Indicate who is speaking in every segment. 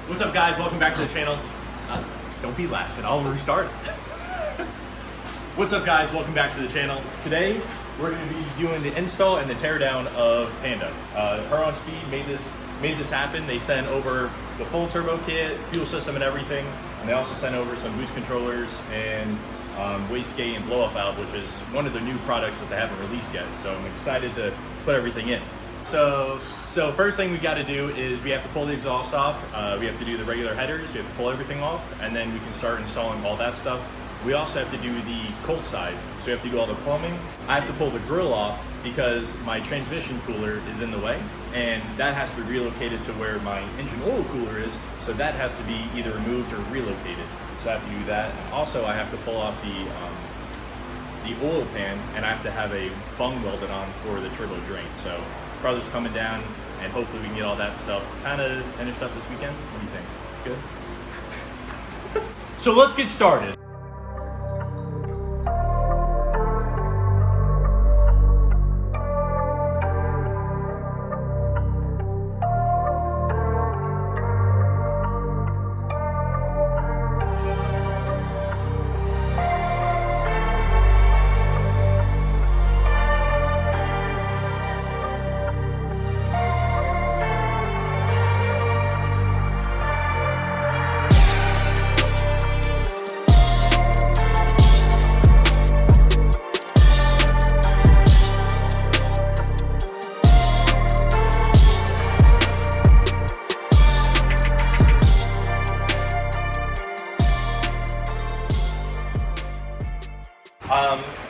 Speaker 1: What's up, guys? Welcome back to the channel. Don't be laughing, I'll restart it. What's up, guys? Welcome back to the channel. Today, we're going to be doing the install and the teardown of Panda. Huron Speed made this happen. They sent over the full turbo kit, fuel system and everything, and they also sent over some boost controllers and wastegate and blow-off valve, which is one of the new products that they haven't released yet. So I'm excited to put everything in. So first thing we got to do is we have to pull the exhaust off. We have to do the regular headers. We have to pull everything off, and then we can start installing all that stuff. We also have to do the cold side, so we have to do all the plumbing. I have to pull the grill off because my transmission cooler is in the way, and that has to be relocated to where my engine oil cooler is, so that has to be either removed or relocated. So I have to do that. And also I have to pull off the oil pan, and I have to have a bung welded on for the turbo drain. So brother's coming down, and hopefully we can get all that stuff kind of finished up this weekend. What do you think? Good? So let's get started.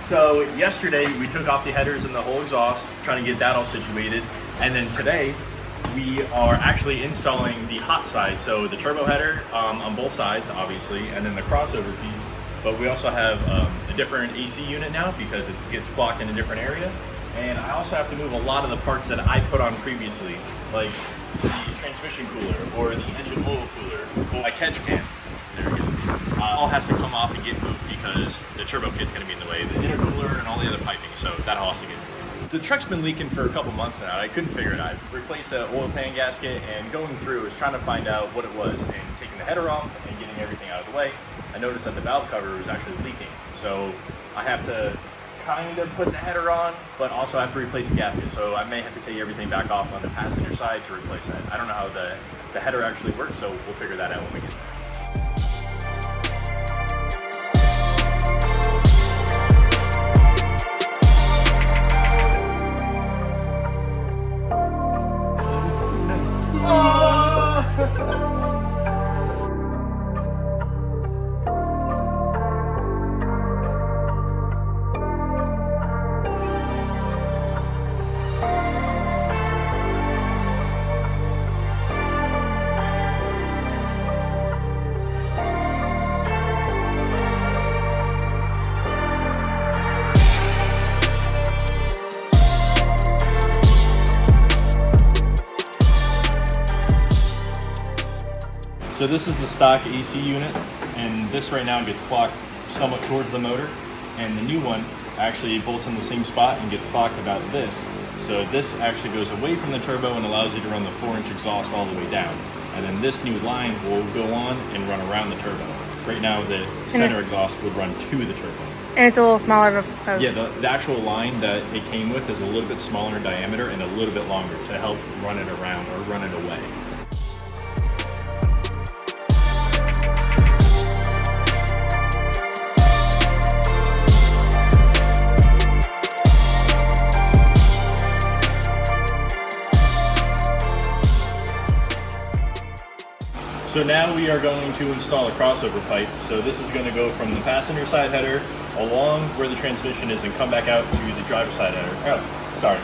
Speaker 1: So yesterday we took off the headers and the whole exhaust, trying to get that all situated. And then today we are actually installing the hot side. So the turbo header on both sides, obviously, and then the crossover piece. But we also have a different AC unit now because it gets blocked in a different area. And I also have to move a lot of the parts that I put on previously, like the transmission cooler or the engine oil cooler, or my catch can. There we go. All has to come off and get moved because the turbo kit's going to be in the way, the intercooler and all the other piping, so that all has to get moved. The truck's been leaking for a couple months now. I couldn't figure it out. I replaced the oil pan gasket, and going through was trying to find out what it was, and taking the header off and getting everything out of the way, I noticed that the valve cover was actually leaking. So I have to kind of put the header on, but also I have to replace the gasket. So I may have to take everything back off on the passenger side to replace that. I don't know how the header actually works, so we'll figure that out when we get there. So this is the stock AC unit, and this right now gets clocked somewhat towards the motor, and the new one actually bolts in the same spot and gets clocked about this. So this actually goes away from the turbo and allows you to run the 4-inch exhaust all the way down. And then this new line will go on and run around the turbo. Right now the center exhaust would run to the turbo.
Speaker 2: And it's a little smaller of a post.
Speaker 1: Yeah, the actual line that it came with is a little bit smaller in diameter and a little bit longer to help run it around or run it away. So now we are going to install a crossover pipe. So this is going to go from the passenger side header along where the transmission is and come back out to the driver's side header. Oh, sorry.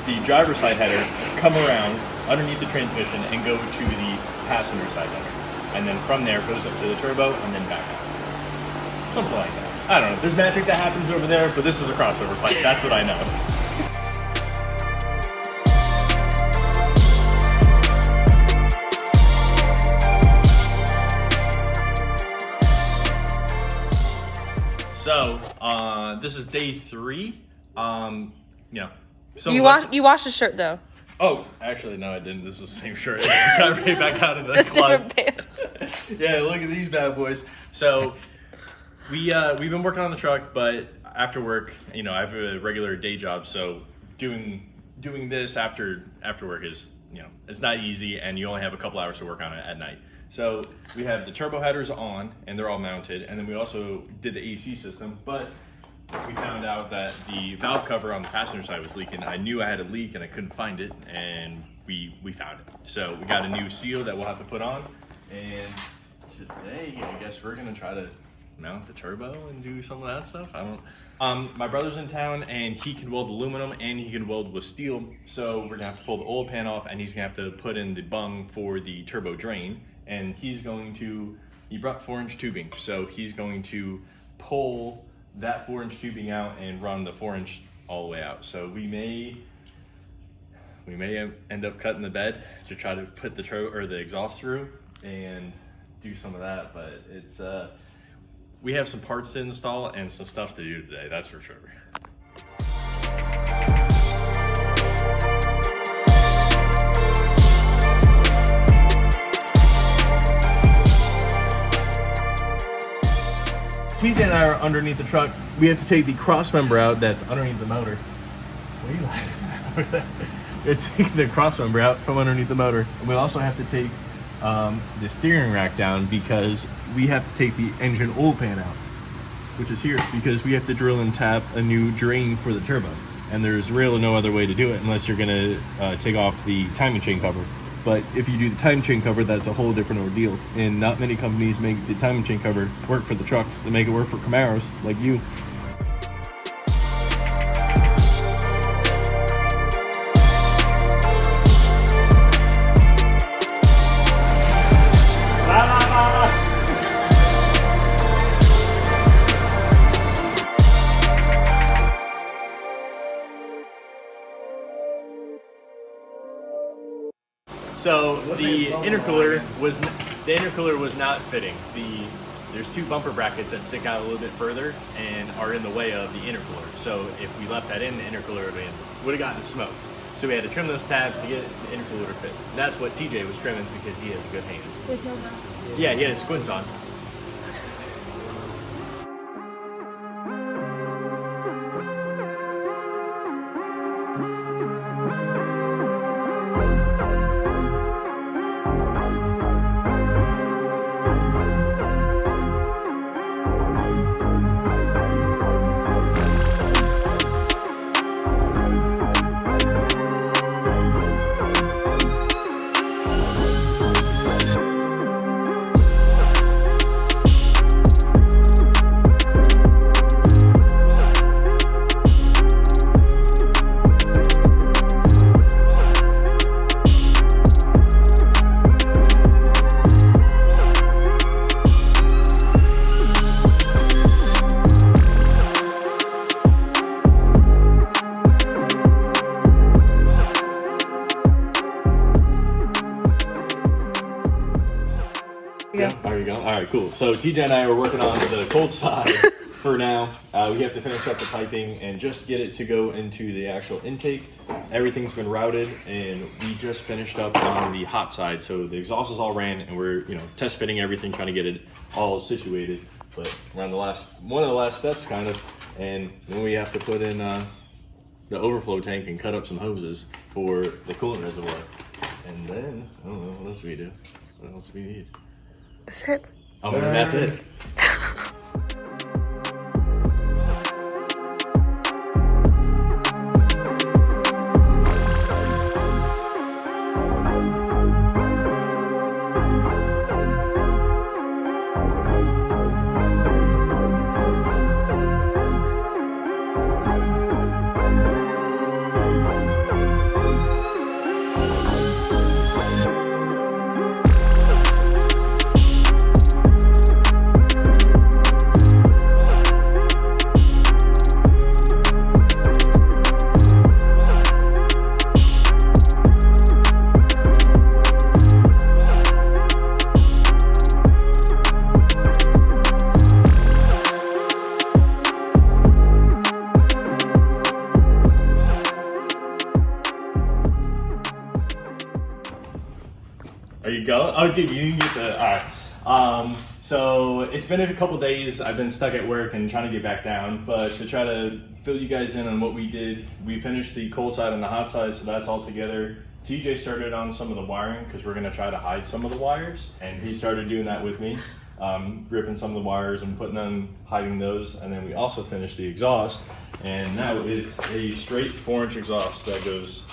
Speaker 1: The driver's side header, come around underneath the transmission and go to the passenger side header. And then from there goes up to the turbo and then back out. Something like that. I don't know. There's magic that happens over there, but this is a crossover pipe. That's what I know. So, this is day 3. Yeah.
Speaker 2: You washed the shirt though.
Speaker 1: Oh, actually, no, I didn't. This is the same shirt. I got right back out of the club. Yeah, look at these bad boys. So we've been working on the truck, but after work, you know, I have a regular day job, so doing this after work is, you know, it's not easy, and you only have a couple hours to work on it at night. So we have the turbo headers on, and they're all mounted, and then we also did the AC system, but we found out that the valve cover on the passenger side was leaking. I knew I had a leak and I couldn't find it, and we found it. So we got a new seal that we'll have to put on, and today I guess we're gonna try to mount the turbo and do some of that stuff. I don't. My brother's in town, and he can weld aluminum and he can weld with steel. So we're gonna have to pull the oil pan off, and he's gonna have to put in the bung for the turbo drain. And he brought 4-inch tubing, so he's going to pull that 4-inch tubing out and run the 4-inch all the way out. So we may end up cutting the bed to try to put the turbo or the exhaust through and do some of that, but it's we have some parts to install and some stuff to do today, that's for sure. TJ and I are underneath the truck. We have to take the cross member out that's underneath the motor. What are you laughing at? We have to take the cross member out from underneath the motor. And we also have to take the steering rack down because we have to take the engine oil pan out, which is here, because we have to drill and tap a new drain for the turbo. And there's really no other way to do it unless you're gonna take off the timing chain cover. But if you do the timing chain cover, that's a whole different ordeal. And not many companies make the timing chain cover work for the trucks. They make it work for Camaros, like you. So the intercooler was not fitting. There's two bumper brackets that stick out a little bit further and are in the way of the intercooler. So if we left that in, the intercooler would have gotten smoked. So we had to trim those tabs to get the intercooler to fit. That's what TJ was trimming because he has a good hand. Yeah, he had his squints on. Yeah, there you go. All right, cool. So TJ and I are working on the cold side for now. We have to finish up the piping and just get it to go into the actual intake. Everything's been routed, and we just finished up on the hot side. So the exhaust is all ran, and we're test fitting everything, trying to get it all situated. But we're on one of the last steps, kind of, and then we have to put in the overflow tank and cut up some hoses for the coolant reservoir. And then I don't know what else we do. What else do we need?
Speaker 2: That's it.
Speaker 1: Oh, and that's it. Are you going? Oh, dude, you didn't get the. All right. So it's been a couple days. I've been stuck at work and trying to get back down, but to try to fill you guys in on what we did, we finished the cold side and the hot side, so that's all together. TJ started on some of the wiring because we're gonna try to hide some of the wires, and he started doing that with me, ripping some of the wires and putting them, hiding those, and then we also finished the exhaust, and now it's a straight 4-inch exhaust that goes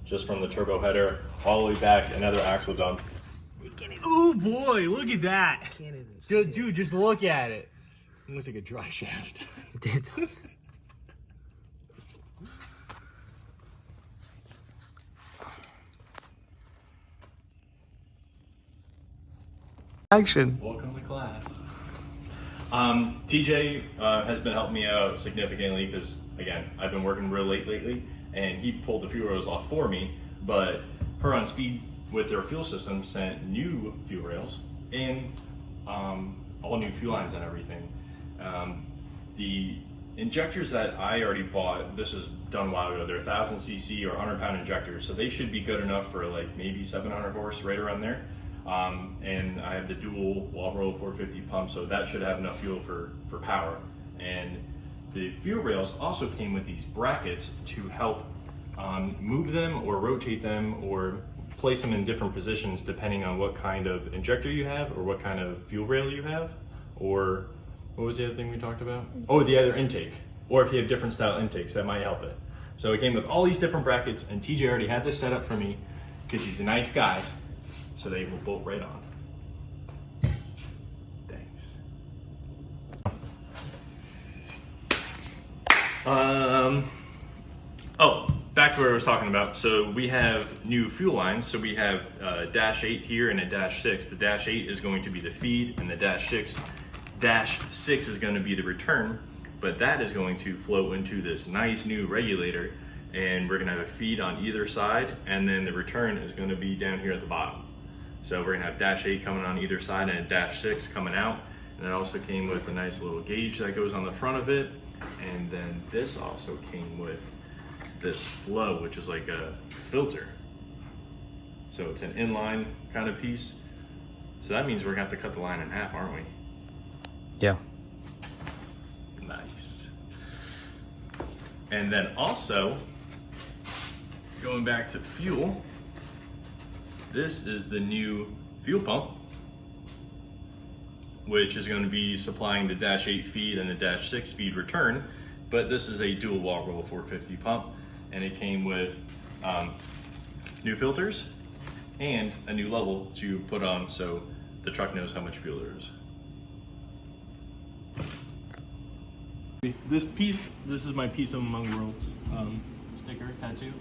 Speaker 1: just from the turbo header all the way back, another axle dump.
Speaker 3: Oh boy, look at that. Dude, just look at it. It looks like a dry shaft.
Speaker 2: Action.
Speaker 1: Welcome to class. TJ has been helping me out significantly because, again, I've been working real late lately, and he pulled the fuel rails off for me, but Huron Speed, with their fuel system, sent new fuel rails and all new fuel lines and everything. The injectors that I already bought, this is done a while ago, they're 1000 cc or 100-pound injectors, so they should be good enough for like maybe 700 horse, right around there. And I have the dual walbro 450 pump, so that should have enough fuel for power. And the fuel rails also came with these brackets to help move them or rotate them or place them in different positions depending on what kind of injector you have or what kind of fuel rail you have, or what was the other thing we talked about? Oh, the other intake, or if you have different style intakes, that might help it. So it came with all these different brackets, and TJ already had this set up for me because he's a nice guy, so they will bolt right on. Thanks. Oh, back to where I was talking about. So we have new fuel lines. So we have a dash 8 here and a dash 6. The dash 8 is going to be the feed, and the dash 6 is going to be the return. But that is going to flow into this nice new regulator, and we're going to have a feed on either side, and then the return is going to be down here at the bottom. So we're going to have dash 8 coming on either side and a dash 6 coming out. And it also came with a nice little gauge that goes on the front of it. And then this also came with this flow, which is like a filter. So it's an inline kind of piece. So that means we're gonna have to cut the line in half, aren't we?
Speaker 2: Yeah.
Speaker 1: Nice. And then also, going back to fuel, this is the new fuel pump, which is going to be supplying the dash 8 feed and the dash 6 feed return. But this is a dual walbro 450 pump, and it came with new filters and a new level to put on so the truck knows how much fuel there is.
Speaker 3: This is my Peace Among Worlds sticker tattoo.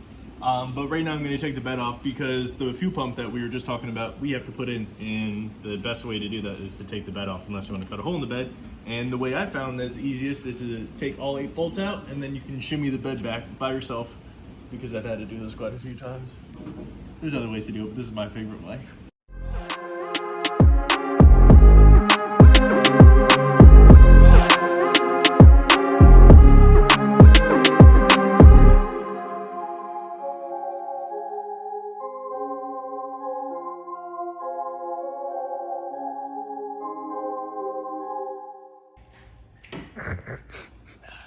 Speaker 3: But right now I'm going to take the bed off because the fuel pump that we were just talking about, we have to put in, and the best way to do that is to take the bed off unless you want to cut a hole in the bed. And the way I found that's easiest is to take all 8 bolts out, and then you can shimmy the bed back by yourself, because I've had to do this quite a few times. There's other ways to do it, but this is my favorite way.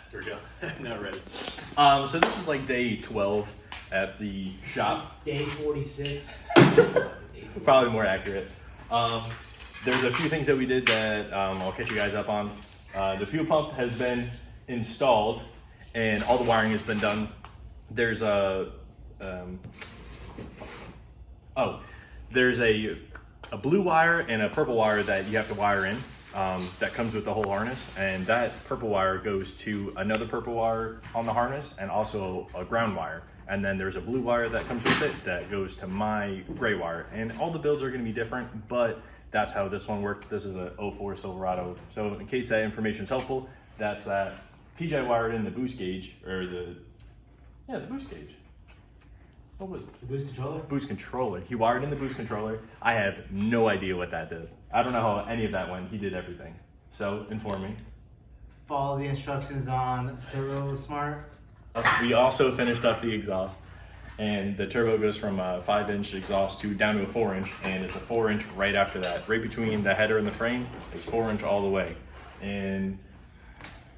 Speaker 1: Here we go. Now ready. So this is like day 12 at the shop.
Speaker 4: Day 46.
Speaker 1: Probably more accurate. There's a few things that we did that I'll catch you guys up on. The fuel pump has been installed and all the wiring has been done. There's a blue wire and a purple wire that you have to wire in. That comes with the whole harness, and that purple wire goes to another purple wire on the harness and also a ground wire. And then there's a blue wire that comes with it that goes to my gray wire. And all the builds are going to be different, but that's how this one worked. This is a 04 Silverado. So in case that information is helpful, that's that. TJ wired in the boost gauge, or the boost gauge. What was it?
Speaker 4: The boost controller?
Speaker 1: Boost controller. He wired in the boost controller. I have no idea what that did. I don't know how any of that went. He did everything. So, inform me.
Speaker 4: Follow the instructions on Turbo Smart.
Speaker 1: We also finished up the exhaust. and the turbo goes from a 5-inch exhaust down to a 4-inch, and it's a 4-inch right after that. Right between the header and the frame is 4-inch all the way. And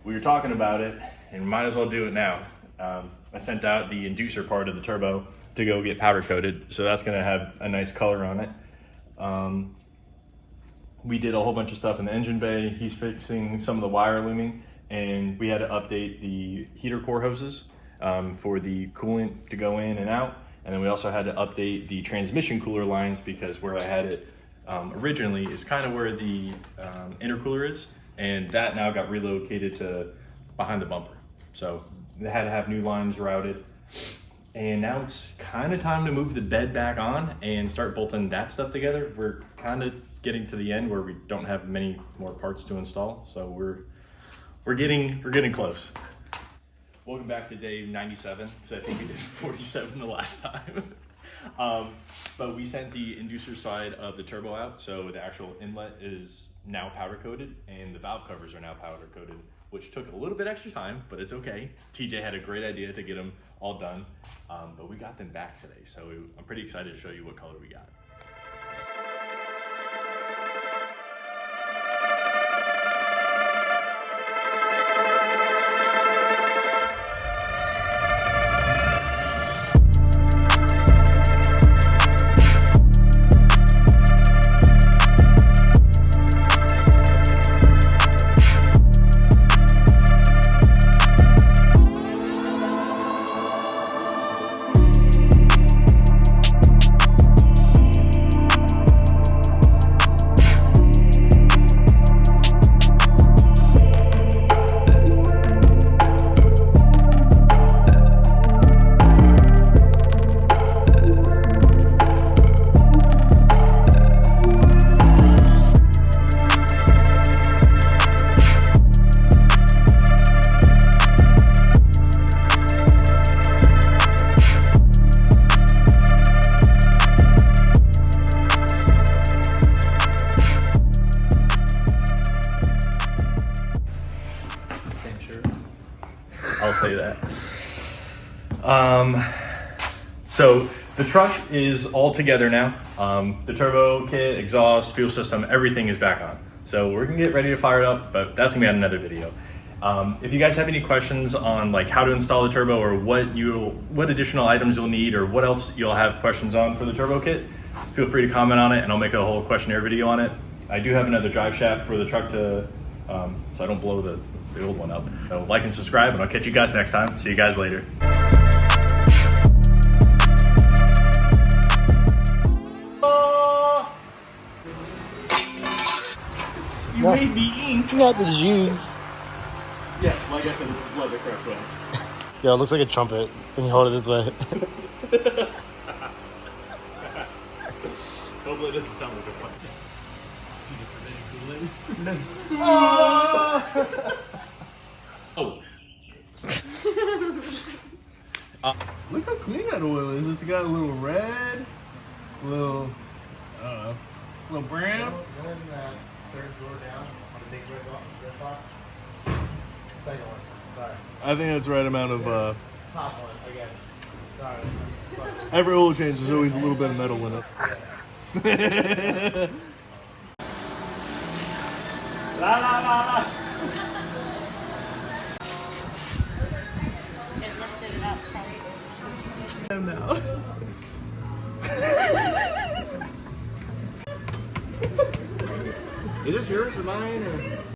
Speaker 1: we were talking about it, and might as well do it now. I sent out the inducer part of the turbo to go get powder coated, so that's gonna have a nice color on it. We did a whole bunch of stuff in the engine bay. He's fixing some of the wire looming, and we had to update the heater core hoses for the coolant to go in and out. And then we also had to update the transmission cooler lines, because where I had it originally is kind of where the intercooler is, and that now got relocated to behind the bumper. So they had to have new lines routed. And now it's kind of time to move the bed back on and start bolting that stuff together. We're kind of getting to the end where we don't have many more parts to install, so we're getting close. Welcome back to day 97, because I think we did 47 the last time. But we sent the inducer side of the turbo out, so the actual inlet is now powder coated, and the valve covers are now powder coated, which took a little bit extra time, but it's okay. TJ had a great idea to get them all done, but we got them back today, so I'm pretty excited to show you what color we got. I'll say that. So the truck is all together now. The turbo kit, exhaust, fuel system, everything is back on. So we're gonna get ready to fire it up, but that's gonna be on another video. If you guys have any questions on like how to install the turbo, or what additional items you'll need, or what else you'll have questions on for the turbo kit, feel free to comment on it and I'll make a whole questionnaire video on it. I do have another drive shaft for the truck to, so I don't blow the old one up. So like and subscribe, and I'll catch you guys next time. See you guys later. You made me ink.
Speaker 2: Not the juice.
Speaker 1: Yeah, like I said, this is the correct way.
Speaker 2: Yo, it looks like a trumpet when you hold it this way.
Speaker 1: Hopefully this doesn't sound like a fun. Oh.
Speaker 3: Look how clean that oil is. It's got a little red, a little, I don't know, a little brown.
Speaker 4: Go in that third drawer down on the big red box. Second one. Sorry.
Speaker 3: I think that's the right amount of,
Speaker 4: Top one, I guess. Sorry.
Speaker 3: every oil change there's always a little bit of metal in it.
Speaker 1: La la la la.
Speaker 5: It lifted it up, probably.
Speaker 3: Now.
Speaker 1: Is this yours or mine, or?